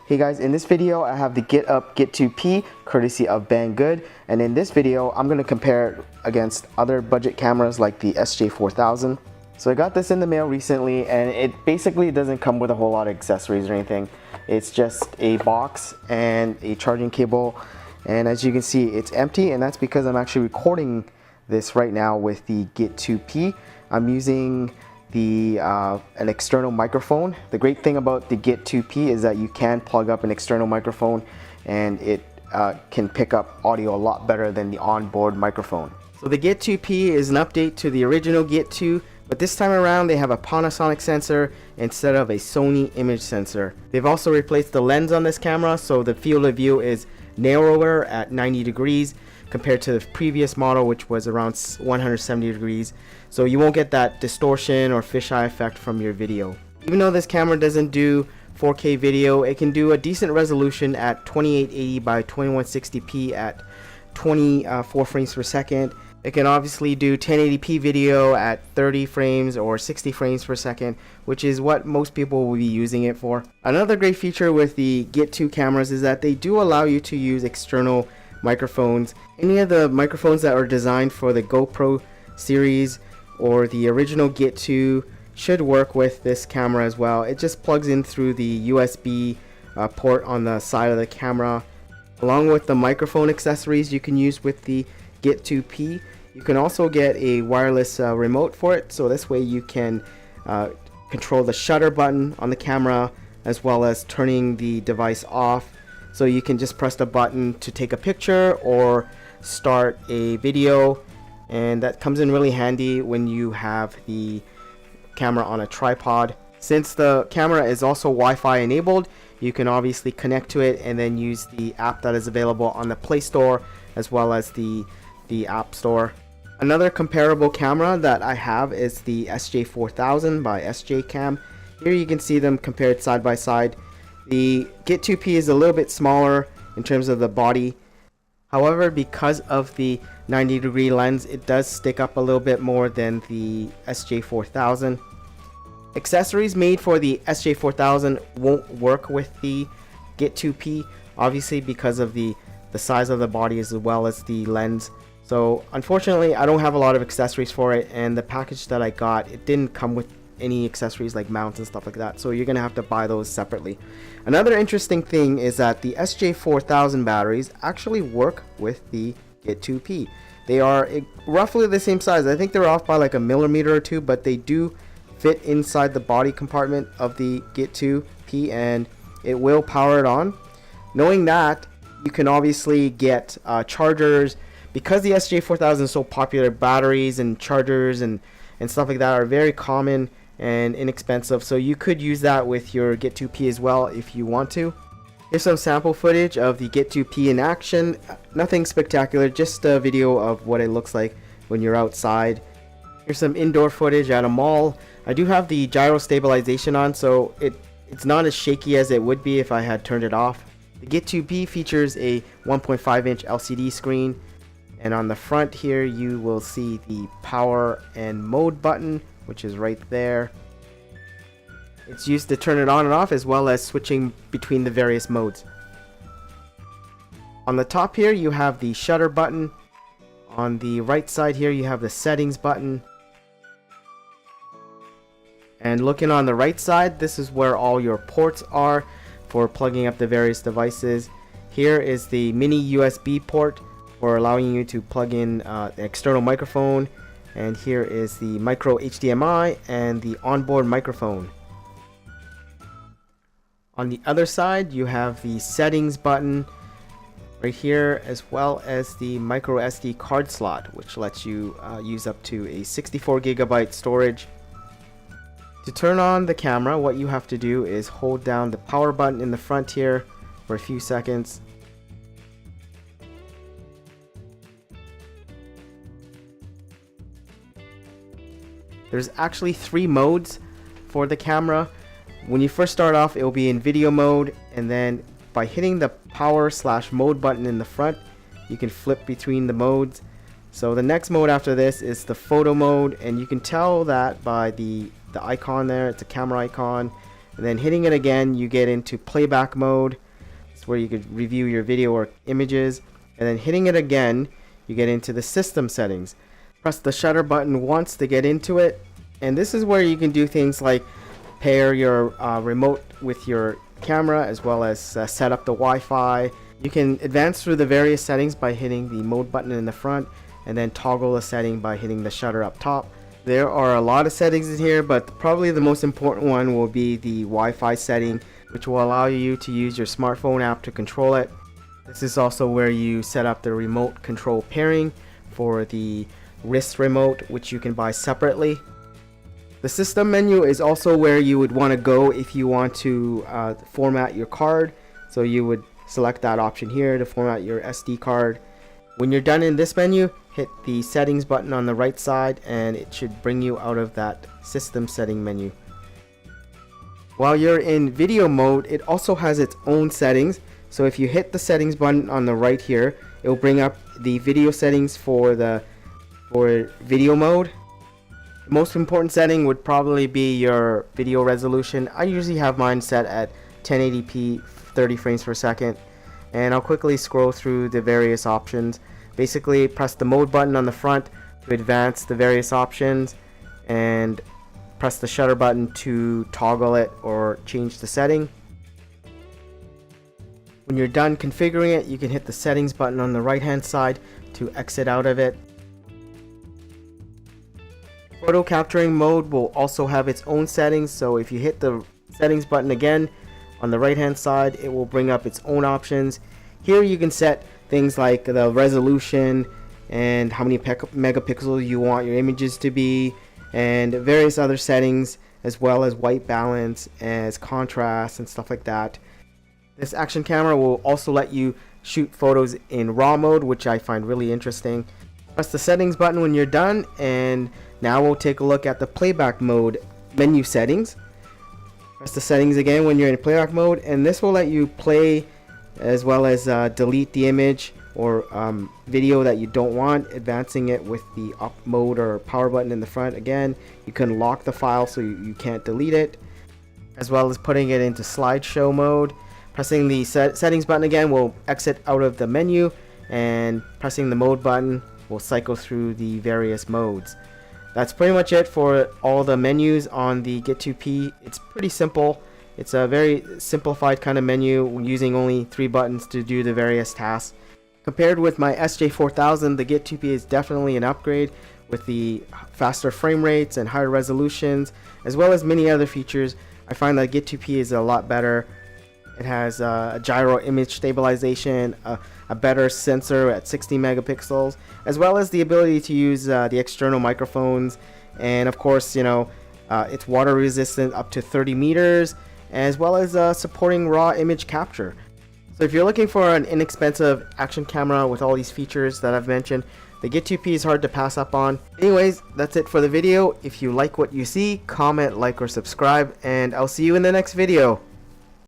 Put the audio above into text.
Hey guys, in this video I have the GitUp Git2P courtesy of Banggood, and in this video I'm going to compare it against other budget cameras like the SJ4000. So I got this in the mail recently, and it basically doesn't come with a whole lot of accessories or anything. It's just a box and a charging cable, and as you can see it's empty, and that's because I'm actually recording this right now with the Git2P. I'm using an external microphone. The great thing about the Git2P is that you can plug up an external microphone and it can pick up audio a lot better than the onboard microphone. So the Git2P is an update to the original Git2, but this time around they have a Panasonic sensor instead of a Sony image sensor. They've also replaced the lens on this camera, so the field of view is narrower at 90 degrees compared to the previous model, which was around 170 degrees. So you won't get that distortion or fisheye effect from your video. Even though this camera doesn't do 4K video, it can do a decent resolution at 2880 by 2160p at 24 frames per second. It can obviously do 1080p video at 30 frames or 60 frames per second, which is what most people will be using it for. Another great feature with the Git2 cameras is that they do allow you to use external microphones. Any of the microphones that are designed for the GoPro series or the original Git2 should work with this camera as well. It just plugs in through the USB port on the side of the camera. Along with the microphone accessories you can use with the Git2P, you can also get a wireless remote for it, so this way you can control the shutter button on the camera as well as turning the device off. So you can just press the button to take a picture or start a video, and that comes in really handy when you have the camera on a tripod. Since the camera is also Wi-Fi enabled, you can obviously connect to it and then use the app that is available on the Play Store as well as the App Store. Another comparable camera that I have is the SJ4000 by SJCam. Here you can see them compared side by side. The Git2P is a little bit smaller in terms of the body. However, because of the 90-degree lens, it does stick up a little bit more than the SJ4000. Accessories made for the SJ4000 won't work with the Git2P, obviously because of the size of the body as well as the lens. So unfortunately, I don't have a lot of accessories for it, and the package that I got, it didn't come with any accessories like mounts and stuff like that, so you're gonna have to buy those separately. Another interesting thing is that the SJ4000 batteries actually work with the Git2P. They are roughly the same size. I think they're off by like a millimeter or two, but they do fit inside the body compartment of the Git2P, and it will power it on. Knowing that, you can obviously get chargers. Because the SJ4000 is so popular, batteries and chargers and stuff like that are very common and inexpensive, so you could use that with your Git2P as well if you want to. Here's some sample footage of the Git2P in action. Nothing spectacular, just a video of what it looks like when you're outside. Here's some indoor footage at a mall. I do have the gyro stabilization on, so it's not as shaky as it would be if I had turned it off. The Git2P features a 1.5-inch LCD screen, and on the front here you will see the power and mode button, which is right there. It's used to turn it on and off as well as switching between the various modes. On the top here you have the shutter button. On the right side here you have the settings button. And looking on the right side, this is where all your ports are for plugging up the various devices. Here is the mini USB port for allowing you to plug in an external microphone, and here is the micro HDMI and the onboard microphone. On the other side you have the settings button right here, as well as the microSD card slot, which lets you use up to a 64GB storage. To turn on the camera, what you have to do is hold down the power button in the front here for a few seconds. There's actually 3 modes for the camera. When you first start off, it will be in video mode, and then by hitting the power/mode button in the front, you can flip between the modes. So the next mode after this is the photo mode, and you can tell that by the icon there. It's a camera icon, and then hitting it again, you get into playback mode. It's where you could review your video or images, and then hitting it again, you get into the system settings. Press the shutter button once to get into it, and this is where you can do things like pair your remote with your camera, as well as set up the Wi-Fi. You can advance through the various settings by hitting the mode button in the front, and then toggle a setting by hitting the shutter up top. There are a lot of settings in here, but probably the most important one will be the Wi-Fi setting, which will allow you to use your smartphone app to control it. This is also where you set up the remote control pairing for the wrist remote, which you can buy separately. The system menu is also where you would want to go if you want to format your card. So you would select that option here to format your SD card. When you're done in this menu, hit the settings button on the right side, and it should bring you out of that system setting menu. While you're in video mode, it also has its own settings. So if you hit the settings button on the right here, it will bring up the video settings for video mode. The most important setting would probably be your video resolution. I usually have mine set at 1080p 30 frames per second, and I'll quickly scroll through the various options. Basically, press the mode button on the front to advance the various options, and press the shutter button to toggle it or change the setting. When you're done configuring it, you can hit the settings button on the right hand side to exit out of it. Photo capturing mode will also have its own settings, so if you hit the settings button again on the right hand side, it will bring up its own options. Here you can set things like the resolution and how many megapixels you want your images to be, and various other settings, as well as white balance, as contrast and stuff like that. This action camera will also let you shoot photos in RAW mode, which I find really interesting. Press the settings button when you're done, and now we'll take a look at the playback mode menu settings. Press the settings again when you're in playback mode, and this will let you play as well as delete the image or video that you don't want, advancing it with the up mode or power button in the front. Again, you can lock the file so you can't delete it, as well as putting it into slideshow mode. Pressing the settings button again will exit out of the menu, and pressing the mode button will cycle through the various modes. That's pretty much it for all the menus on the Git2P. It's pretty simple. It's a very simplified kind of menu using only 3 buttons to do the various tasks. Compared with my SJ4000, the Git2P is definitely an upgrade with the faster frame rates and higher resolutions, as well as many other features. I find that Git2P is a lot better. It has a gyro image stabilization, a better sensor at 60 megapixels, as well as the ability to use the external microphones, and of course, it's water resistant up to 30 meters, as well as supporting raw image capture. So if you're looking for an inexpensive action camera with all these features that I've mentioned, the Git2P is hard to pass up on. Anyways, that's it for the video. If you like what you see, comment, like, or subscribe, and I'll see you in the next video.